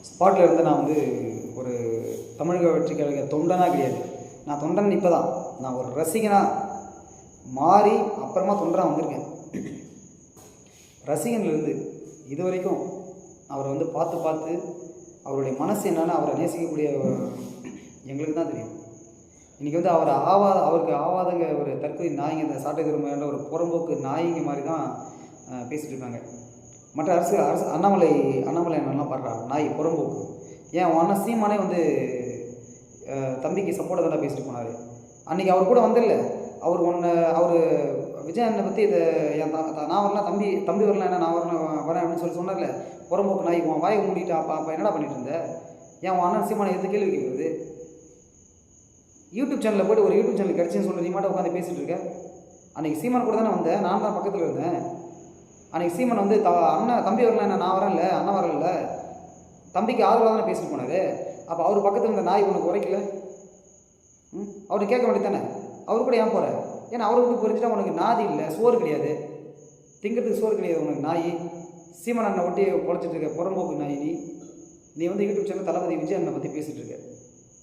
ஸ்பாட்டில் இருந்து நான் வந்து ஒரு தமிழக வெற்றி கழக தொண்டனாக கிடையாது. நான் தொண்டன் இப்போ தான், நான் ஒரு ரசிகனாக மாறி அப்புறமா தொண்டனாக வந்திருக்கேன். ரசிகன்லேருந்து இது வரைக்கும் அவரை வந்து பார்த்து அவருடைய மனசு என்னென்னு அவரை நேசிக்கக்கூடிய எங்களுக்கு தான் தெரியும். இன்றைக்கி வந்து அவருக்கு ஆவாதங்க ஒரு தற்கொலை நாய்ங்க, இந்த சாட்டை திரும்ப ஒரு புறம்போக்கு நாய்ங்க மாதிரி தான் பேசிகிட்டு இருக்காங்க. மற்ற அரசு அண்ணாமலை என்னெல்லாம் பாடுறா நாய் புறம்போக்கு. ஏன் அண்ணன் சீமானே வந்து தம்பிக்கு சப்போர்ட்டாக தானே பேசிட்டு போனார். அன்றைக்கி அவர் கூட வந்தில்ல, அவர் விஜய் அண்ணனை பற்றி இதை நான் வரலாம் தம்பி வரலாம், என்ன நான் வரேன் அப்படின்னு சொன்னார்ல. புறம்போக்கு நாய் உன் வாயை மூடிட்டு அப்போ என்னடா பண்ணிட்டு இருந்த? ஏன் உன் அண்ணன் சீமானை எது கேள்வி கேட்குறது? யூடியூப் சேனலில் போய்ட்டு ஒரு யூடியூப் சேனல் கிடச்சின்னு சொல்லி நீ மாட்ட உட்காந்து பேசிகிட்டு இருக்க. அன்றைக்கி சீமான் கூட தானே வந்தேன், நான் தான் பக்கத்தில் இருந்தேன். அன்றைக்கி சீமான் வந்து தம்பி வரல, என்ன நான் வரல, அண்ணன் வரல, தம்பிக்கு ஆதரவாக தானே பேசிட்டு போனார். அப்போ அவர் பக்கத்தில் இருந்த நாய் உனக்கு உரைக்கல? அவரு கேட்க வேண்டியதானே, அவரு கூட ஏன் போகிற? ஏன்னா அவரை விட்டு புரிஞ்சுட்டா உனக்கு நாதி இல்லை, சோறு கிடையாது, திங்கிறதுக்கு சோறு கிடையாது உனக்கு நாய். சீமான் அண்ணனை ஒட்டி பொழைச்சிட்டு இருக்க புறம்போக்கு நாய் நீ வந்து யூடியூப் சேனல் தளபதி விஜய் அண்ணனை பற்றி பேசிகிட்டு இருக்க.